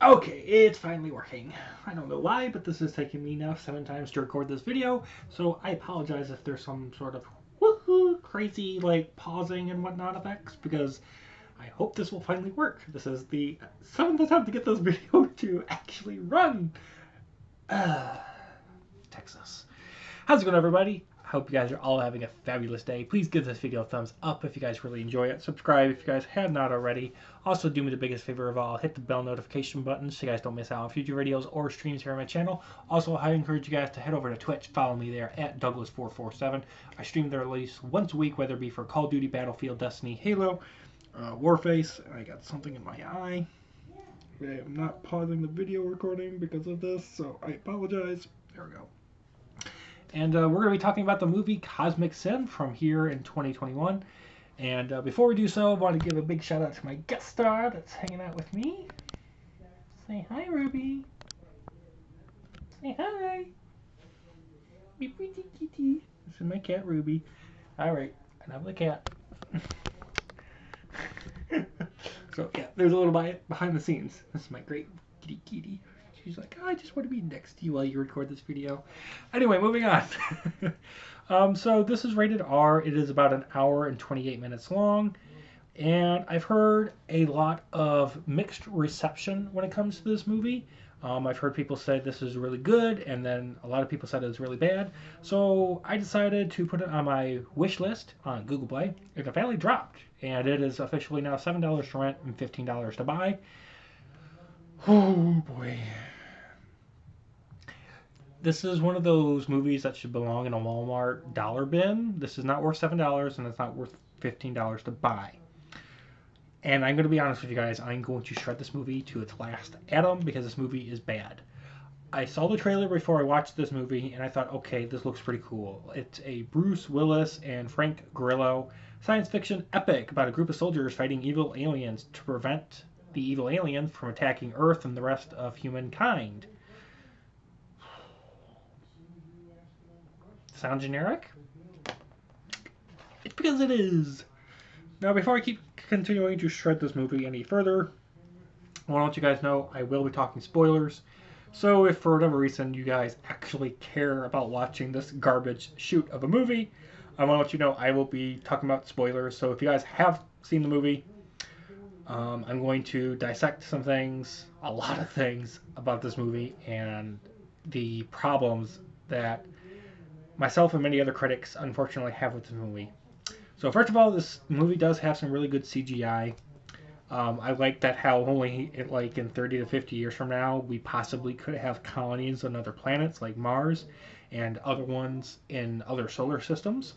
Okay, it's finally working. I don't know why, but this is taking me now 7 times to record this video, so I apologize if there's some sort of woohoo crazy like pausing and whatnot effects, because I hope this will finally work. This is the 7th attempt to get this video to actually run. Texas. How's it going, everybody? I hope you guys are all having a fabulous day. Please give this video a thumbs up if you guys really enjoy it. Subscribe if you guys have not already. Also, do me the biggest favor of all. Hit the bell notification button so you guys don't miss out on future videos or streams here on my channel. Also, I encourage you guys to head over to Twitch. Follow me there at Douglas447. I stream there at least once a week, whether it be for Call of Duty, Battlefield, Destiny, Halo, Warface. I got something in my eye. I am not pausing the video recording because of this, so I apologize. There we go. And we're going to be talking about the movie Cosmic Sin from here in 2021. And before we do so, I want to give a big shout out to my guest star that's hanging out with me. Say hi, Ruby. Say hi. Be pretty kitty. This is my cat, Ruby. Alright, and I'm the cat. So, yeah, there's a little behind the scenes. This is my great kitty. She's like, oh, I just want to be next to you while you record this video. Anyway, moving on. So this is rated R. It is about an hour and 28 minutes long. And I've heard a lot of mixed reception when it comes to this movie. I've heard people say this is really good, and then a lot of people said it was really bad. So I decided to put it on my wish list on Google Play. It finally dropped, and it is officially now $7 to rent and $15 to buy. Oh boy. This is one of those movies that should belong in a Walmart dollar bin. This is not worth $7, and it's not worth $15 to buy. And I'm going to be honest with you guys, I'm going to shred this movie to its last atom because this movie is bad. I saw the trailer before I watched this movie, and I thought, okay, this looks pretty cool. It's a Bruce Willis and Frank Grillo science fiction epic about a group of soldiers fighting evil aliens to prevent the evil aliens from attacking Earth and the rest of humankind. Sound generic? It's because it is. Now, before I keep continuing to shred this movie any further, I want to let you guys know I will be talking spoilers. So if for whatever reason you guys actually care about watching this garbage shoot of a movie, I want to let you know I will be talking about spoilers. So if you guys have seen the movie, I'm going to dissect some things, a lot of things about this movie and the problems that myself and many other critics unfortunately have with this movie. So first of all, this movie does have some really good CGI. I like that how only like in 30 to 50 years from now we possibly could have colonies on other planets like Mars and other ones in other solar systems.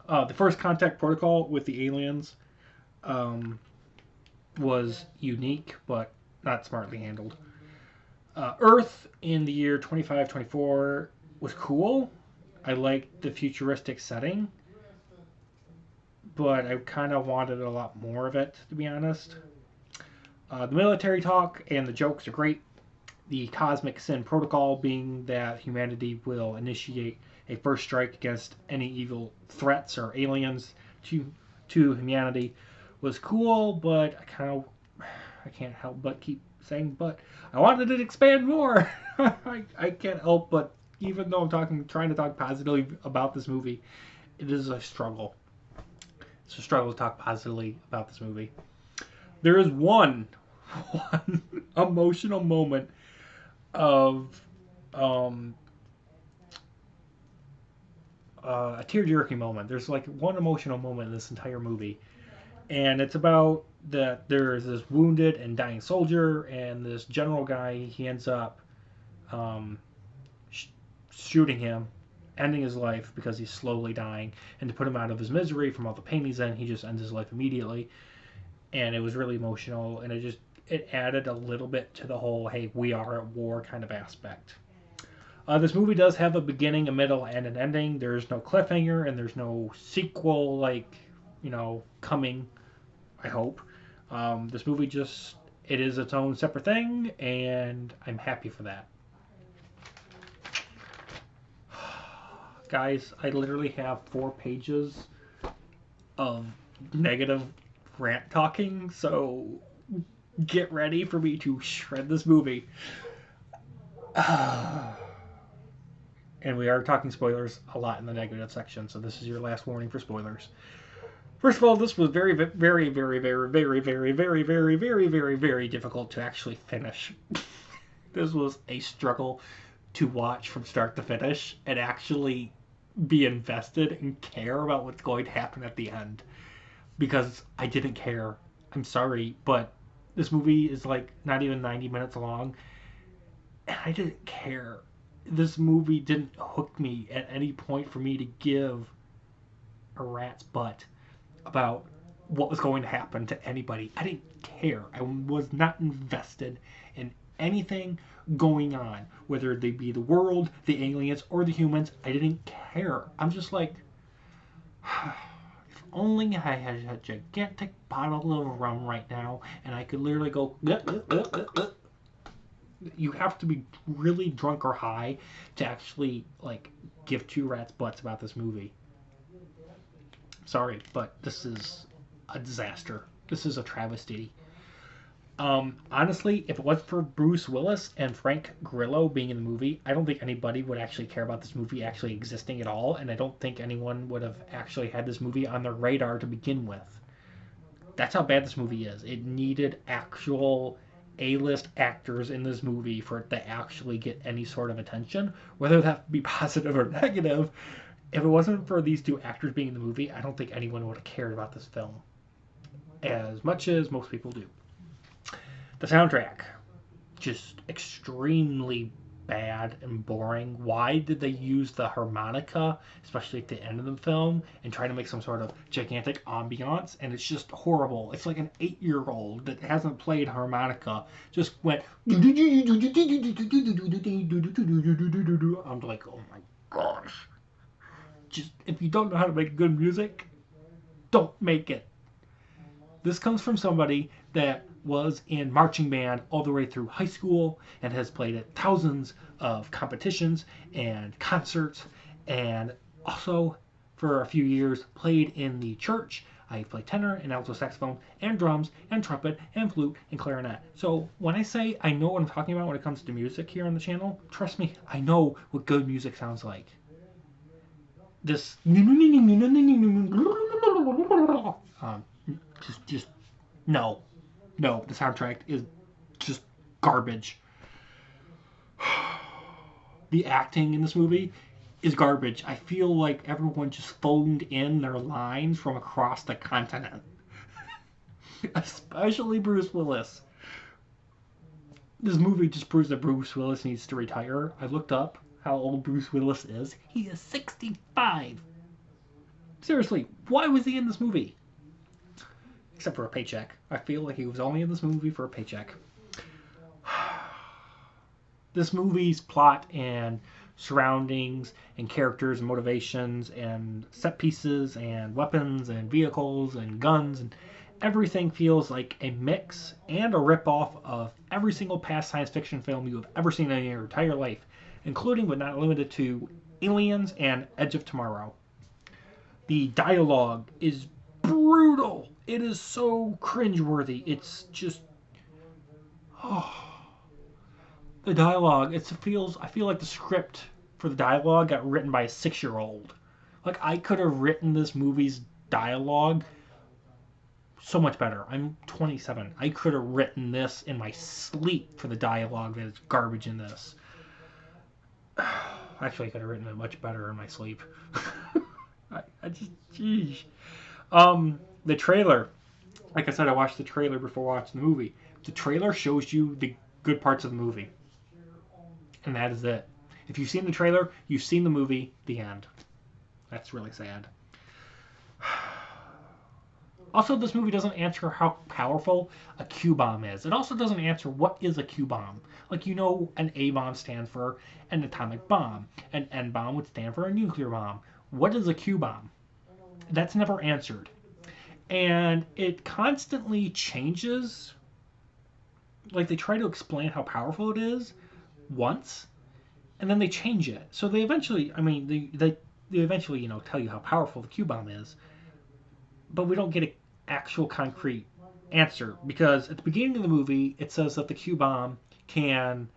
The first contact protocol with the aliens was unique but not smartly handled. Earth in the year 2524 was cool. I liked the futuristic setting, but I kind of wanted a lot more of it, to be honest. The military talk and the jokes are great. The Cosmic Sin Protocol being that humanity will initiate a first strike against any evil threats or aliens to humanity was cool, but I can't help but keep saying, but I wanted it to expand more. I can't help but, even though I'm trying to talk positively about this movie, it is a struggle. It's a struggle to talk positively about this movie. There is one emotional moment of a tear-jerking moment. There's like one emotional moment in this entire movie, and it's about that there's this wounded and dying soldier, and this general guy, he ends up shooting him, ending his life because he's slowly dying, and to put him out of his misery from all the pain he's in, he just ends his life immediately. And it was really emotional, and it added a little bit to the whole, hey, we are at war kind of aspect. This movie does have a beginning, a middle, and an ending. There's no cliffhanger, and there's no sequel, coming, I hope. This movie it is its own separate thing, and I'm happy for that. Guys, I literally have 4 pages of negative rant talking, so Get ready for me to shred this movie. And we are talking spoilers a lot in the negative section, so this is your last warning for spoilers. First of all, this was very, very, very, very, very, very, very, very, very, very, very difficult to actually finish. This was a struggle to watch from start to finish and actually be invested and care about what's going to happen at the end. Because I didn't care. I'm sorry, but this movie is like not even 90 minutes long, and I didn't care. This movie didn't hook me at any point for me to give a rat's butt about what was going to happen to anybody. I didn't care. I was not invested in anything going on, whether they be the world, the aliens, or the humans. I didn't care. I'm just like, if only I had a gigantic bottle of rum right now, and I could literally go. You have to be really drunk or high to actually like give two rats butts about this movie. Sorry, but this is a disaster. This is a travesty. Honestly, if it wasn't for Bruce Willis and Frank Grillo being in the movie, I don't think anybody would actually care about this movie actually existing at all, and I don't think anyone would have actually had this movie on their radar to begin with. That's how bad this movie is. It needed actual A-list actors in this movie for it to actually get any sort of attention, whether that be positive or negative. If it wasn't for these two actors being in the movie, I don't think anyone would have cared about this film as much as most people do. The soundtrack, just extremely bad and boring. Why did they use the harmonica, especially at the end of the film, and try to make some sort of gigantic ambiance? And it's just horrible. It's like an 8-year-old that hasn't played harmonica just went. I'm like, oh my gosh. Just, if you don't know how to make good music, don't make it. This comes from somebody that was in marching band all the way through high school and has played at thousands of competitions and concerts, and also for a few years played in the church. I played tenor and alto saxophone and drums and trumpet and flute and clarinet. So when I say I know what I'm talking about when it comes to music here on the channel, trust me, I know what good music sounds like. This just no, the soundtrack is just garbage. The acting in this movie is garbage. I feel like everyone just phoned in their lines from across the continent. Especially Bruce Willis. This movie just proves that Bruce Willis needs to retire. I looked up how old Bruce Willis is. He is 65. Seriously, why was he in this movie? Except for a paycheck. I feel like he was only in this movie for a paycheck. This movie's plot and surroundings and characters and motivations and set pieces and weapons and vehicles and guns and everything feels like a mix and a ripoff of every single past science fiction film you have ever seen in your entire life, including but not limited to Aliens and Edge of Tomorrow. The dialogue is brutal. It is so cringeworthy. It's just, the dialogue. I feel like the script for the dialogue got written by a 6-year-old. Like, I could have written this movie's dialogue so much better. I'm 27. I could have written this in my sleep for the dialogue that is garbage in this. Actually, I could have written it much better in my sleep. I just, geez. The trailer. Like I said, I watched the trailer before watching the movie. The trailer shows you the good parts of the movie. And that is it. If you've seen the trailer, you've seen the movie, the end. That's really sad. Also, this movie doesn't answer how powerful a Q-bomb is. It also doesn't answer what is a Q-bomb. Like, you know, an A-bomb stands for an atomic bomb. An N-bomb would stand for a nuclear bomb. What is a Q-bomb? That's never answered. And it constantly changes. Like, they try to explain how powerful it is once, and then they change it. So they eventually, they eventually, tell you how powerful the Q-bomb is, but we don't get an actual concrete answer, because at the beginning of the movie it says that the Q bomb can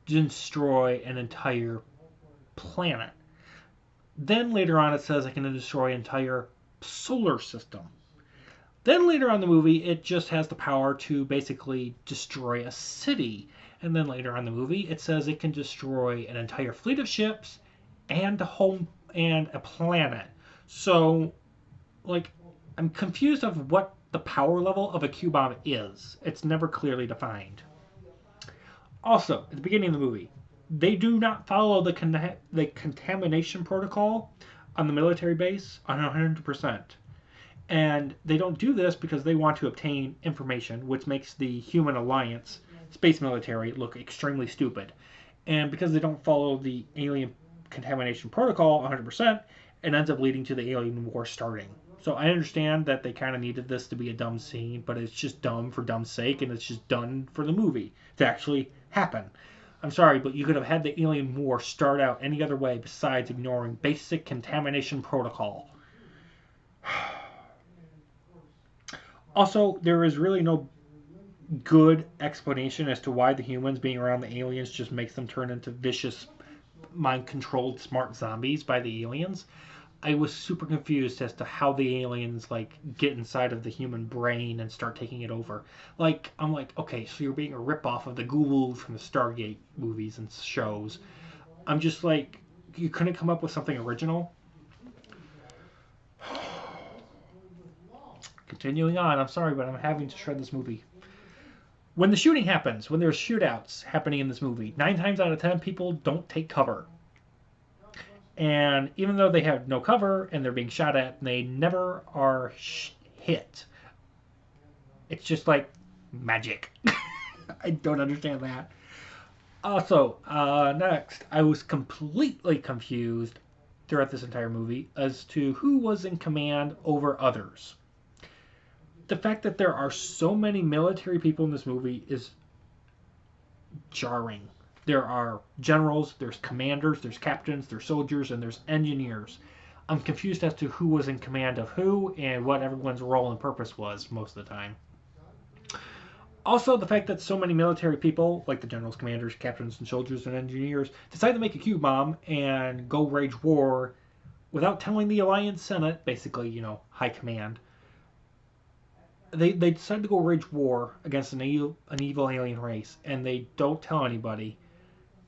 destroy an entire planet. Then later on it says it can destroy an entire solar system. Then later on in the movie it just has the power to basically destroy a city. And then later on in the movie it says it can destroy an entire fleet of ships and a planet. So, like, I'm confused of what the power level of a Q bomb is. It's never clearly defined. Also, at the beginning of the movie, they do not follow the contamination protocol on the military base on 100%. And they don't do this because they want to obtain information, which makes the Human Alliance space military look extremely stupid. And because they don't follow the alien contamination protocol 100%, it ends up leading to the alien war starting. So I understand that they kind of needed this to be a dumb scene, but it's just dumb for dumb's sake, and it's just done for the movie to actually happen. I'm sorry, but you could have had the alien war start out any other way besides ignoring basic contamination protocol. Also, there is really no good explanation as to why the humans being around the aliens just makes them turn into vicious, mind-controlled, smart zombies by the aliens. I was super confused as to how the aliens like get inside of the human brain and start taking it over. Like, I'm like, okay, so you're being a ripoff of the Ghoul from the Stargate movies and shows. I'm just like, you couldn't come up with something original? Continuing on, I'm sorry, but I'm having to shred this movie. When the shooting happens, when there's shootouts happening in this movie, 9 times out of 10 people don't take cover. And even though they have no cover and they're being shot at, they never are hit. It's just like magic. I don't understand that. Also, next, I was completely confused throughout this entire movie as to who was in command over others. The fact that there are so many military people in this movie is jarring. There are generals, there's commanders, there's captains, there's soldiers, and there's engineers. I'm confused as to who was in command of who and what everyone's role and purpose was most of the time. Also, the fact that so many military people, like the generals, commanders, captains, and soldiers and engineers, decide to make a Q bomb and go wage war without telling the Alliance Senate, basically, high command. They decide to go wage war against an evil alien race, and they don't tell anybody,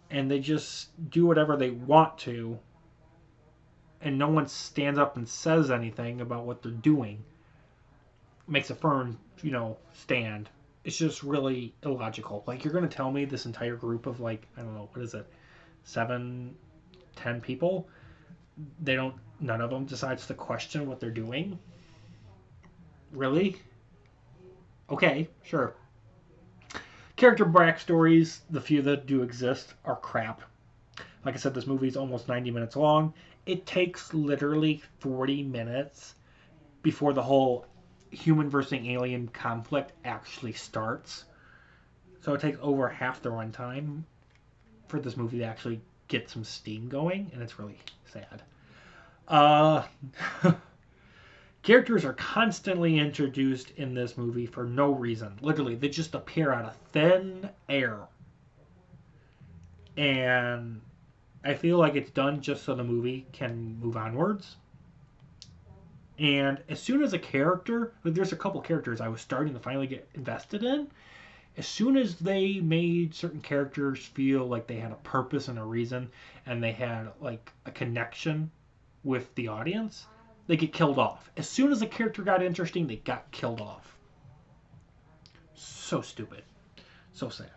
and they just do whatever they want to, and no one stands up and says anything about what they're doing. Makes a firm, stand. It's just really illogical. Like, you're going to tell me this entire group of, like, I don't know, what is it, 7, 10 people, none of them decides to question what they're doing? Really? Okay, sure. Character backstories, the few that do exist, are crap. Like I said, this movie is almost 90 minutes long. It takes literally 40 minutes before the whole human versus alien conflict actually starts. So it takes over half the runtime for this movie to actually get some steam going, and it's really sad. Characters are constantly introduced in this movie for no reason. Literally, they just appear out of thin air. And I feel like it's done just so the movie can move onwards. And as soon as a character, there's a couple characters I was starting to finally get invested in. As soon as they made certain characters feel like they had a purpose and a reason, and they had like a connection with the audience, they get killed off. As soon as a character got interesting, they got killed off. So stupid. So sad.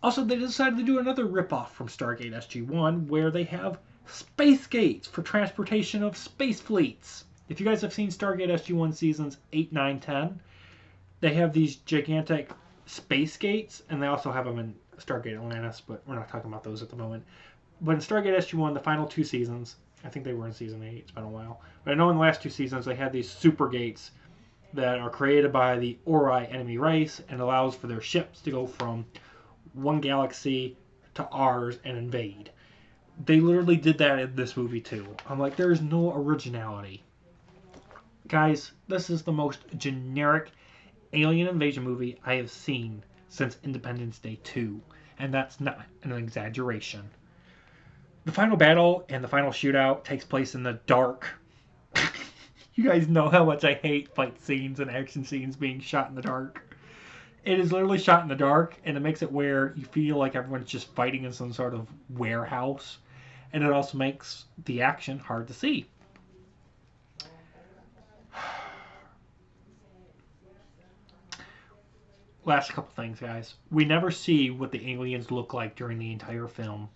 Also, they decided to do another ripoff from Stargate SG-1 where they have space gates for transportation of space fleets. If you guys have seen Stargate SG-1 seasons 8, 9, 10, they have these gigantic space gates, and they also have them in Stargate Atlantis, but we're not talking about those at the moment. But in Stargate SG-1, the final 2 seasons, I think they were in season 8, it's been a while, but I know in the last 2 seasons they had these super gates that are created by the Ori enemy race and allows for their ships to go from one galaxy to ours and invade. They literally did that in this movie too. I'm like, there's no originality. Guys, this is the most generic alien invasion movie I have seen since Independence Day 2, and that's not an exaggeration. The final battle and the final shootout takes place in the dark. You guys know how much I hate fight scenes and action scenes being shot in the dark. It is literally shot in the dark, and it makes it where you feel like everyone's just fighting in some sort of warehouse, and it also makes the action hard to see. Last couple things, guys. We never see what the aliens look like during the entire film.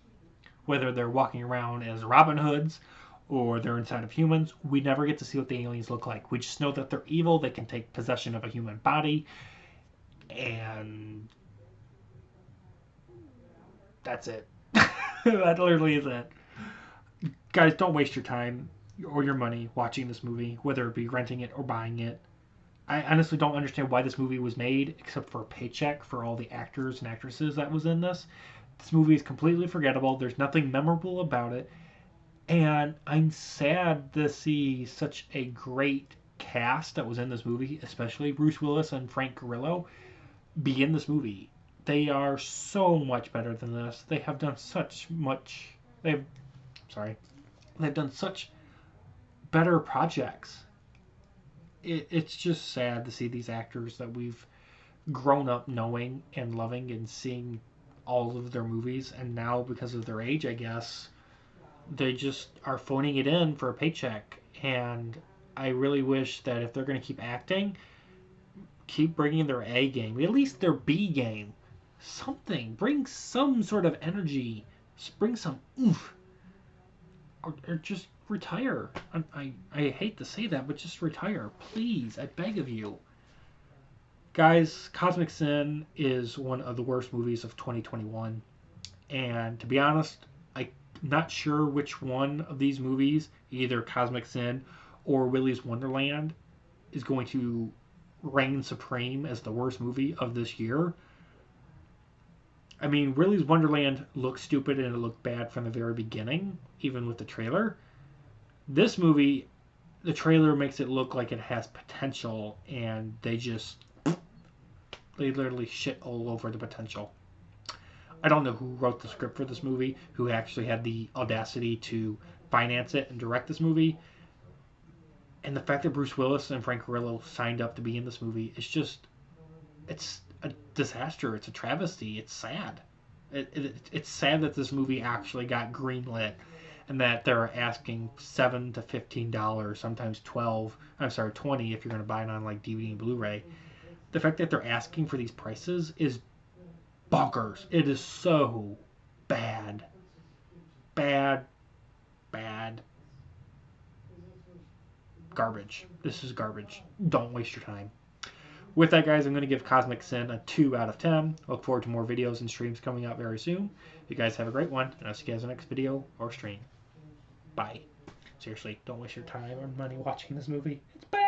Whether they're walking around as Robin Hoods or they're inside of humans, we never get to see what the aliens look like. We just know that they're evil, they can take possession of a human body, and that's it. That literally is it. Guys, don't waste your time or your money watching this movie, whether it be renting it or buying it. I honestly don't understand why this movie was made, except for a paycheck for all the actors and actresses that was in this. This movie is completely forgettable. There's nothing memorable about it. And I'm sad to see such a great cast that was in this movie, especially Bruce Willis and Frank Grillo, be in this movie. They are so much better than this. They have done such much. They've done such better projects. It's just sad to see these actors that we've grown up knowing and loving and seeing all of their movies, and now because of their age, I guess, they just are phoning it in for a paycheck. And I really wish that if they're going to keep acting, keep bringing their A game, at least their B game. Something. Bring some sort of energy. Bring some oomph. Or just retire. I hate to say that, but just retire. Please, I beg of you. Guys, Cosmic Sin is one of the worst movies of 2021. And to be honest, I'm not sure which one of these movies, either Cosmic Sin or Willy's Wonderland, is going to reign supreme as the worst movie of this year. I mean, Willy's Wonderland looked stupid and it looked bad from the very beginning, even with the trailer. This movie, the trailer makes it look like it has potential, and they literally shit all over the potential. I don't know who wrote the script for this movie, who actually had the audacity to finance it and direct this movie. And the fact that Bruce Willis and Frank Grillo signed up to be in this movie is just, it's a disaster. It's a travesty. It's sad. It's sad that this movie actually got greenlit, and that they're asking $7 to $15, sometimes $20 if you're going to buy it on like DVD and Blu-ray. The fact that they're asking for these prices is bonkers. It is so bad. Bad. Garbage. This is garbage. Don't waste your time. With that, guys, I'm going to give Cosmic Sin a 2 out of 10. I look forward to more videos and streams coming out very soon. You guys have a great one, and I'll see you guys in the next video or stream. Bye. Seriously, don't waste your time or money watching this movie. It's bad.